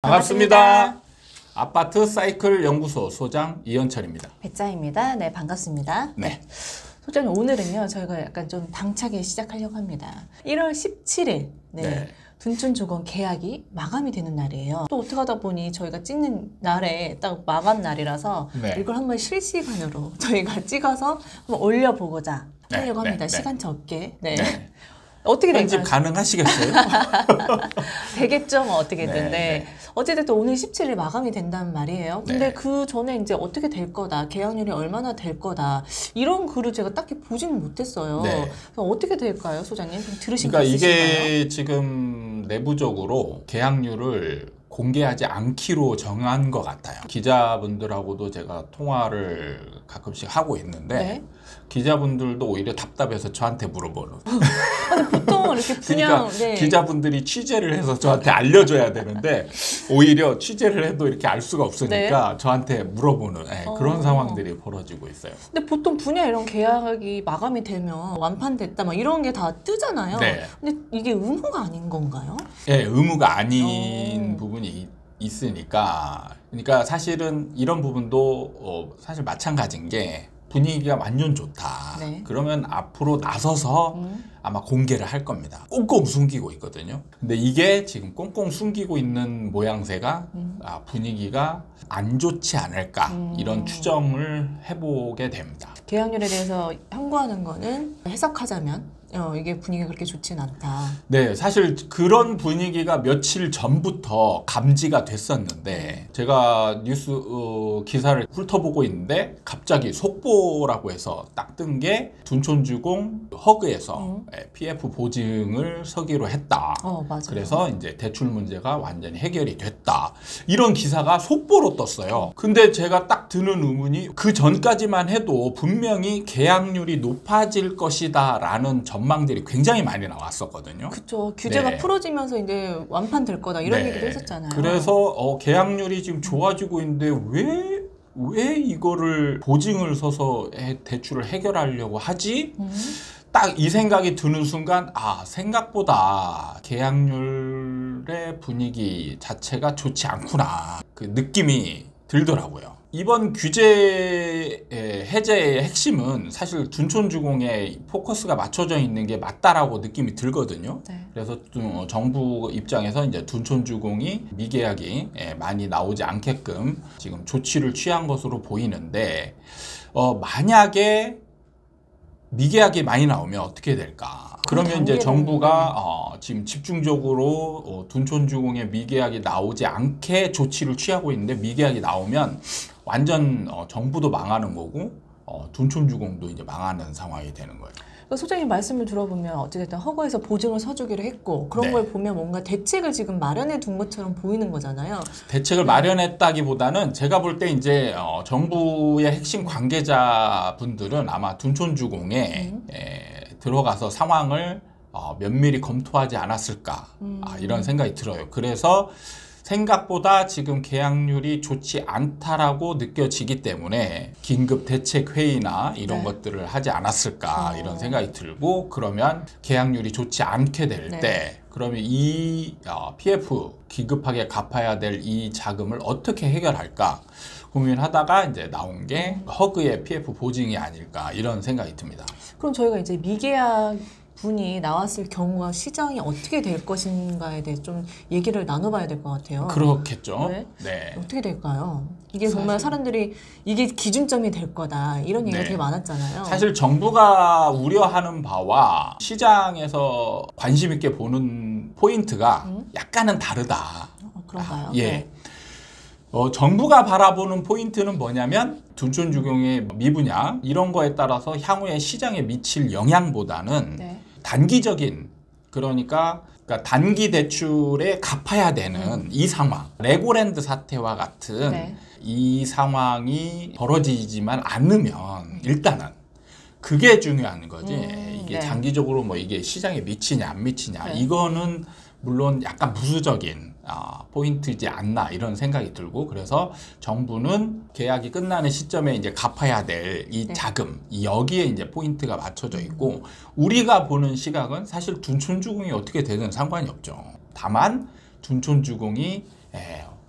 반갑습니다. 아파트 사이클 연구소 소장 이현철입니다. 배짜입니다. 네, 반갑습니다. 네. 소장님, 오늘은요, 저희가 약간 좀 당차게 시작하려고 합니다. 1월 17일, 네. 둔촌주공 계약이 마감이 되는 날이에요. 또 어떻게 하다 보니 저희가 찍는 날에 딱 마감 날이라서 네. 이걸 한번 실시간으로 저희가 찍어서 한번 올려보고자 하려고 합니다. 시간차 없게. 네. 어떻게 편집 될까요? 가능하시겠어요? 되겠죠, 뭐 어떻게든. 네, 네. 네. 어쨌든 오늘 17일 마감이 된다는 말이에요. 근데 네. 그 전에 이제 어떻게 될 거다, 계약률이 얼마나 될 거다, 이런 글을 제가 딱히 보지는 못했어요. 네. 그래서 어떻게 될까요, 소장님? 좀 들으신 거 그러니까 있으신가요? 이게 지금 내부적으로 계약률을 공개하지 않기로 정한 것 같아요. 기자분들하고도 제가 통화를 가끔씩 하고 있는데 네. 기자분들도 오히려 답답해서 저한테 물어보는. 아니, 보통 이렇게 분양, 그러니까 네. 기자분들이 취재를 해서 저한테 알려줘야 되는데 오히려 취재를 해도 이렇게 알 수가 없으니까 저한테 물어보는 그런 상황들이 벌어지고 있어요. 근데 보통 분야 이런 계약이 마감이 되면 완판됐다, 막 이런 게 다 뜨잖아요. 네. 근데 이게 의무가 아닌 건가요? 예, 의무가 아닌 부분이 있으니까. 그러니까 사실은 이런 부분도 사실 마찬가지인 게 분위기가 완전 좋다. 네. 그러면 앞으로 나서서 아마 공개를 할 겁니다. 꽁꽁 숨기고 있거든요. 근데 이게 지금 꽁꽁 숨기고 있는 모양새가 분위기가 안 좋지 않을까 이런 추정을 해보게 됩니다. 계약률에 대해서 항고하는 거는 해석하자면 이게 분위기가 그렇게 좋진 않다. 네, 사실 그런 분위기가 며칠 전부터 감지가 됐었는데 제가 뉴스 기사를 훑어보고 있는데 갑자기 속보라고 해서 딱 뜬 게 둔촌주공 허그에서 PF 보증을 서기로 했다. 맞아요. 그래서 이제 대출 문제가 완전히 해결이 됐다. 이런 기사가 속보로 떴어요. 근데 제가 딱 드는 의문이 그 전까지만 해도 분명히 계약률이 높아질 것이다 라는 전망들이 굉장히 많이 나왔었거든요. 그렇죠. 규제가 네. 풀어지면서 이제 완판될 거다 이런 네. 얘기도 했었잖아요. 그래서 계약률이 지금 좋아지고 있는데 왜 이거를 보증을 서서 대출을 해결하려고 하지? 딱 이 생각이 드는 순간 생각보다 계약률의 분위기 자체가 좋지 않구나 그 느낌이 들더라고요. 이번 규제 해제의 핵심은 사실 둔촌주공에 포커스가 맞춰져 있는 게 맞다라고 느낌이 들거든요. 네. 그래서 정부 입장에서 이제 둔촌주공이 미계약이 많이 나오지 않게끔 지금 조치를 취한 것으로 보이는데 만약에 미계약이 많이 나오면 어떻게 될까? 그러면 이제 정부가 지금 집중적으로 둔촌주공의 미계약이 나오지 않게 조치를 취하고 있는데 미계약이 나오면 완전 정부도 망하는 거고 둔촌주공도 이제 망하는 상황이 되는 거예요. 소장님 말씀을 들어보면 어찌됐든 허가에서 보증을 서주기로 했고 그런 네. 걸 보면 뭔가 대책을 지금 마련해 둔 것처럼 보이는 거잖아요. 대책을 마련했다기보다는 제가 볼 때 이제 정부의 핵심 관계자분들은 아마 둔촌주공에 들어가서 상황을 면밀히 검토하지 않았을까 이런 생각이 들어요. 그래서 생각보다 지금 계약률이 좋지 않다라고 느껴지기 때문에 긴급 대책 회의나 이런 것들을 하지 않았을까 이런 생각이 들고 그러면 계약률이 좋지 않게 될 때 그러면 이 PF 기급하게 갚아야 될 이 자금을 어떻게 해결할까 고민하다가 이제 나온 게 허그의 PF 보증이 아닐까 이런 생각이 듭니다. 그럼 저희가 이제 미계약 분이 나왔을 경우와 시장이 어떻게 될 것인가에 대해 좀 얘기를 나눠봐야 될 것 같아요. 그렇겠죠. 네. 어떻게 될까요? 이게 정말 사람들이 이게 기준점이 될 거다 이런 얘기가 되게 많았잖아요. 사실 정부가 우려하는 바와 시장에서 관심 있게 보는 포인트가 약간은 다르다. 그런가요? 예. 정부가 바라보는 포인트는 뭐냐면 둔촌주공의 미분양 이런 거에 따라서 향후에 시장에 미칠 영향보다는 단기적인 그러니까 단기 대출에 갚아야 되는 이 상황 레고랜드 사태와 같은 이 상황이 벌어지지만 않으면 일단은 그게 중요한 거지 이게 장기적으로 뭐 이게 시장에 미치냐 안 미치냐 이거는 물론 약간 부수적인 포인트이지 않나 이런 생각이 들고 그래서 정부는 계약이 끝나는 시점에 이제 갚아야 될 이 자금 여기에 이제 포인트가 맞춰져 있고 우리가 보는 시각은 사실 둔촌주공이 어떻게 되든 상관이 없죠. 다만 둔촌주공이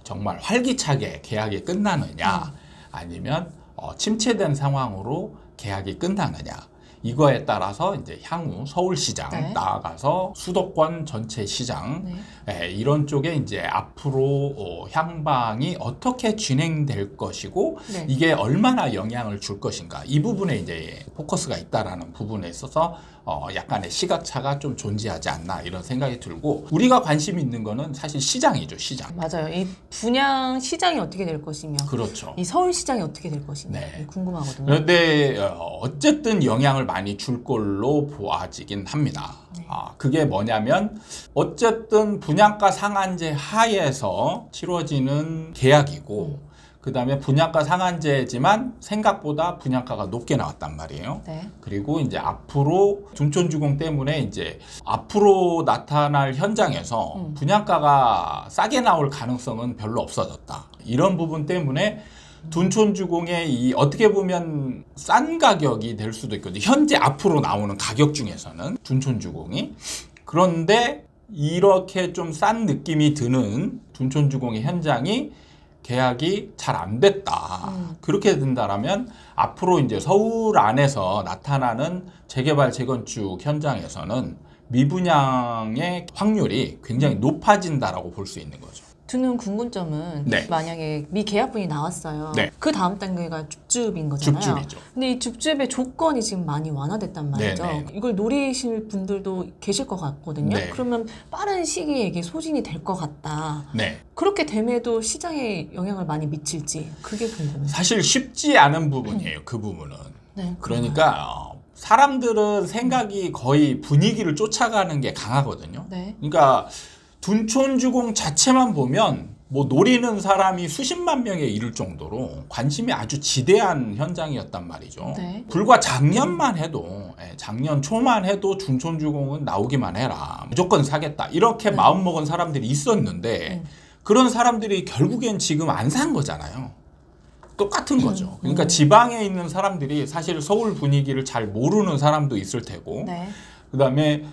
정말 활기차게 계약이 끝나느냐 아니면 침체된 상황으로 계약이 끝나느냐 이거에 따라서 이제 향후 서울시장 네. 나아가서 수도권 전체 시장 이런 쪽에 이제 앞으로 향방이 어떻게 진행될 것이고 네. 이게 얼마나 영향을 줄 것인가 이 부분에 이제 포커스가 있다라는 부분에 있어서 약간의 시각차가 좀 존재하지 않나 이런 생각이 들고 우리가 관심 있는 거는 사실 시장이죠, 시장. 맞아요. 이 분양 시장이 어떻게 될 것이며 그렇죠. 이 서울 시장이 어떻게 될 것이냐 네. 궁금하거든요. 그런데 어쨌든 영향을 많이 줄 걸로 보아지긴 합니다. 네. 그게 뭐냐면 어쨌든 분양가 상한제 하에서 치러지는 계약이고 그 다음에 분양가 상한제지만 생각보다 분양가가 높게 나왔단 말이에요. 네. 그리고 이제 앞으로 둔촌주공 때문에 이제 앞으로 나타날 현장에서 분양가가 싸게 나올 가능성은 별로 없어졌다. 이런 부분 때문에 둔촌주공의 이 어떻게 보면 싼 가격이 될 수도 있거든요. 현재 앞으로 나오는 가격 중에서는 둔촌주공이. 그런데 이렇게 좀 싼 느낌이 드는 둔촌주공의 현장이 계약이 잘 안 됐다. 그렇게 된다라면 앞으로 이제 서울 안에서 나타나는 재개발 재건축 현장에서는 미분양의 확률이 굉장히 높아진다라고 볼 수 있는 거죠. 드는 궁금점은 네. 만약에 미계약분이 나왔어요. 네. 그 다음 단계가 줍줍인 거잖아요. 줍줍이죠. 근데 이 줍줍의 조건이 지금 많이 완화됐단 말이죠. 네, 네. 이걸 노리실 분들도 계실 것 같거든요. 네. 그러면 빠른 시기에 이게 소진이 될 것 같다. 네. 그렇게 됨에도 시장에 영향을 많이 미칠지 그게 궁금해요. 사실 쉽지 않은 부분이에요. 그 부분은. 네, 그러니까 사람들은 생각이 거의 분위기를 쫓아가는 게 강하거든요. 네. 그러니까 둔촌주공 자체만 보면 뭐 노리는 사람이 수십만 명에 이를 정도로 관심이 아주 지대한 현장이었단 말이죠. 네. 불과 작년만 해도 작년 초만 해도 둔촌주공은 나오기만 해라. 무조건 사겠다. 이렇게 마음먹은 사람들이 있었는데 그런 사람들이 결국엔 지금 안 산 거잖아요. 똑같은 거죠. 그러니까 지방에 있는 사람들이 사실 서울 분위기를 잘 모르는 사람도 있을 테고 네. 그다음에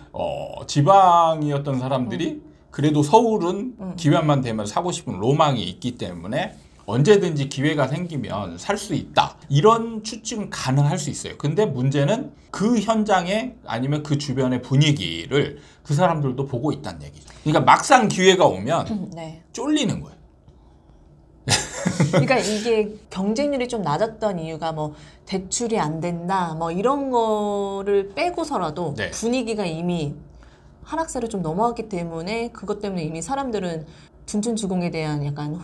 지방이었던 사람들이 그래도 서울은 기회만 되면 사고 싶은 로망이 있기 때문에 언제든지 기회가 생기면 살 수 있다. 이런 추측은 가능할 수 있어요. 근데 문제는 그 현장에 아니면 그 주변의 분위기를 그 사람들도 보고 있다는 얘기죠. 그러니까 막상 기회가 오면 네. 쫄리는 거예요. 그러니까 이게 경쟁률이 좀 낮았던 이유가 뭐 대출이 안 된다 뭐 이런 거를 빼고서라도 네. 분위기가 이미 하락세를 좀 넘어갔기 때문에 그것 때문에 이미 사람들은 둔촌주공에 대한 약간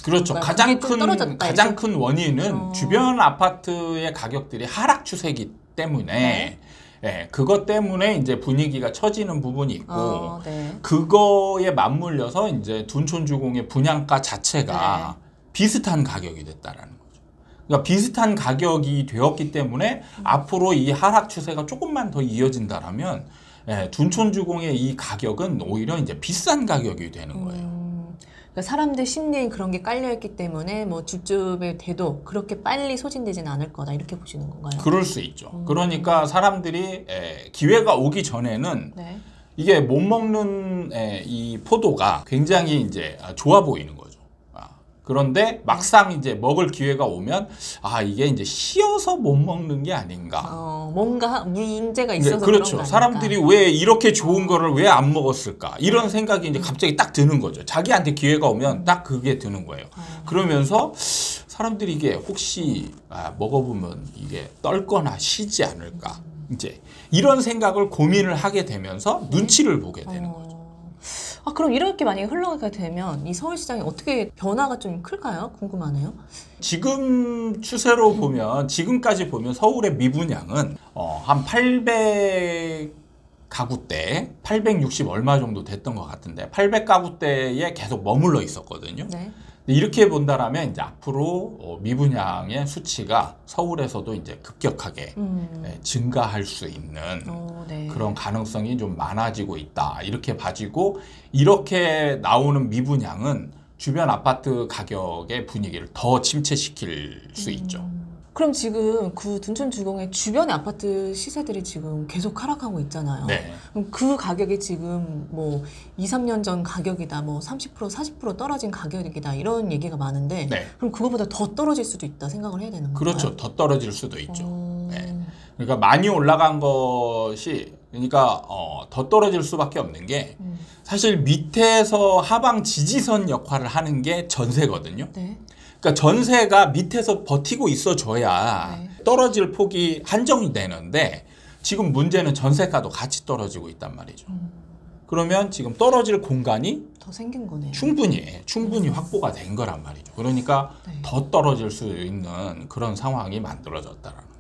그렇죠. 뭔가 가장 그게 좀 떨어졌다, 가장 이렇게. 큰 원인은 주변 아파트의 가격들이 하락 추세이기 때문에 그것 때문에 이제 분위기가 처지는 부분이 있고 네. 그거에 맞물려서 이제 둔촌주공의 분양가 자체가 비슷한 가격이 됐다라는 거죠. 그러니까 비슷한 가격이 되었기 때문에 앞으로 이 하락 추세가 조금만 더 이어진다라면 둔촌주공의 이 가격은 오히려 이제 비싼 가격이 되는 거예요. 그러니까 사람들 심리에 그런 게 깔려있기 때문에 뭐 줍줍에 돼도 그렇게 빨리 소진되지는 않을 거다 이렇게 보시는 건가요? 그럴 수 있죠. 그러니까 사람들이 기회가 오기 전에는 네. 이게 못 먹는 이 포도가 굉장히 이제 좋아 보이는 거죠. 그런데 막상 이제 먹을 기회가 오면 이게 이제 쉬어서 못 먹는 게 아닌가. 뭔가 문제가 있어서 그렇죠. 그런 거 사람들이 왜 이렇게 좋은 거를 왜 안 먹었을까? 이런 생각이 이제 갑자기 딱 드는 거죠. 자기한테 기회가 오면 딱 그게 드는 거예요. 그러면서 사람들이 이게 혹시 먹어보면 이게 떨거나 쉬지 않을까? 이제 이런 생각을 고민을 하게 되면서 눈치를 보게 되는 거죠. 그럼 이렇게 만약에 흘러가게 되면 이 서울시장이 어떻게 변화가 좀 클까요? 궁금하네요. 지금 추세로 보면 지금까지 보면 서울의 미분양은 한 800 가구대 860 얼마 정도 됐던 것 같은데 800가구대에 계속 머물러 있었거든요. 네. 이렇게 본다라면 이제 앞으로 미분양의 수치가 서울에서도 이제 급격하게 증가할 수 있는 네. 그런 가능성이 좀 많아지고 있다. 이렇게 봐지고 이렇게 나오는 미분양은 주변 아파트 가격의 분위기를 더 침체시킬 수 있죠. 그럼 지금 그 둔촌주공의 주변의 아파트 시세들이 지금 계속 하락하고 있잖아요. 네. 그럼 그 가격이 지금 뭐 2, 3년 전 가격이다, 뭐 30%, 40% 떨어진 가격이다 이런 얘기가 많은데 네. 그럼 그거보다 더 떨어질 수도 있다 생각을 해야 되는 건가요? 그렇죠. 더 떨어질 수도 있죠. 네. 그러니까 많이 올라간 것이 그러니까 더 떨어질 수밖에 없는 게 사실 밑에서 하방 지지선 역할을 하는 게 전세거든요. 네. 그러니까 전세가 밑에서 버티고 있어줘야 네. 떨어질 폭이 한정이 되는데 지금 문제는 전세가도 같이 떨어지고 있단 말이죠. 그러면 지금 떨어질 공간이 더 생긴 거네요. 충분히 확보가 된 거란 말이죠. 그러니까 네. 더 떨어질 수 있는 그런 상황이 만들어졌다라는 거죠.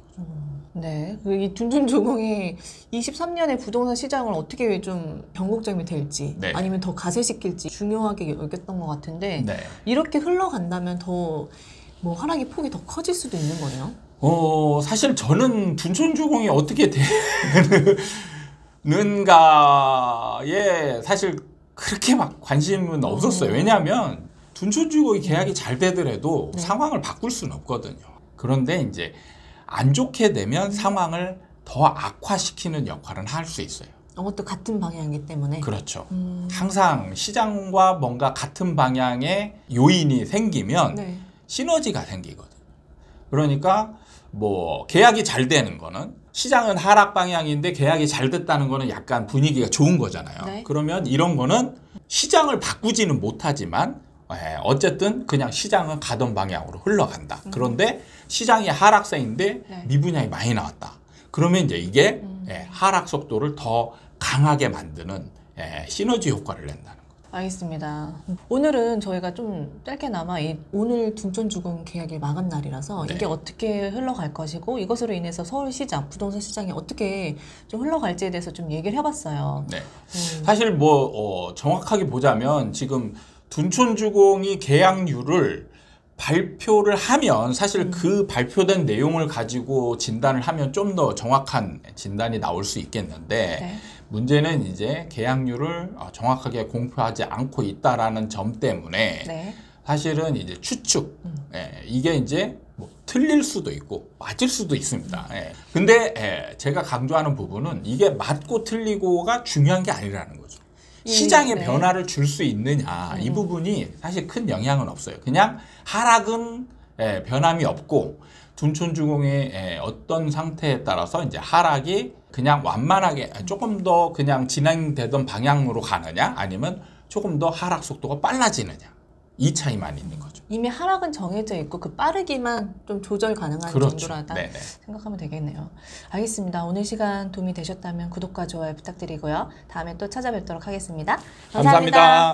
네, 이 둔촌주공이 23년에 부동산 시장을 어떻게 좀 변곡점이 될지 네. 아니면 더 가세시킬지 중요하게 여겼던 것 같은데 네. 이렇게 흘러간다면 더 뭐 하락의 폭이 더 커질 수도 있는 거네요. 사실 저는 둔촌주공이 어떻게 되는가에 사실 그렇게 막 관심은 없었어요. 왜냐하면 둔촌주공이 계약이 잘 되더라도 네. 상황을 바꿀 수는 없거든요. 그런데 이제 안 좋게 되면 상황을 더 악화시키는 역할은 할 수 있어요. 이것도 같은 방향이기 때문에. 그렇죠. 항상 시장과 뭔가 같은 방향의 요인이 생기면 네. 시너지가 생기거든요. 그러니까 뭐 계약이 잘 되는 거는 시장은 하락 방향인데 계약이 잘 됐다는 거는 약간 분위기가 좋은 거잖아요. 네. 그러면 이런 거는 시장을 바꾸지는 못하지만 어쨌든 그냥 시장은 가던 방향으로 흘러간다. 그런데 시장이 하락세인데 네. 미분양이 많이 나왔다. 그러면 이제 이게 하락 속도를 더 강하게 만드는 시너지 효과를 낸다는 거예요. 알겠습니다. 오늘은 저희가 좀 짧게나마 오늘 둔촌주공 계약이 마감 날이라서 네. 이게 어떻게 흘러갈 것이고 이것으로 인해서 서울시장, 부동산 시장이 어떻게 좀 흘러갈지에 대해서 좀 얘기를 해봤어요. 네. 사실 뭐 정확하게 보자면 지금 둔촌주공이 계약률을 발표를 하면 사실 그 발표된 내용을 가지고 진단을 하면 좀 더 정확한 진단이 나올 수 있겠는데 네. 문제는 이제 계약률을 정확하게 공표하지 않고 있다라는 점 때문에 네. 사실은 이제 추측 이게 이제 뭐 틀릴 수도 있고 맞을 수도 있습니다. 근데 제가 강조하는 부분은 이게 맞고 틀리고가 중요한 게 아니라는 거죠. 시장에 네. 변화를 줄 수 있느냐 이 부분이 사실 큰 영향은 없어요. 그냥 하락은 변함이 없고 둔촌주공의 어떤 상태에 따라서 이제 하락이 그냥 완만하게 조금 더 그냥 진행되던 방향으로 가느냐 아니면 조금 더 하락 속도가 빨라지느냐 이 차이만 있는 거죠. 이미 하락은 정해져 있고 그 빠르기만 좀 조절 가능한 그렇죠. 정도라다 네네. 생각하면 되겠네요. 알겠습니다. 오늘 시간 도움이 되셨다면 구독과 좋아요 부탁드리고요. 다음에 또 찾아뵙도록 하겠습니다. 감사합니다.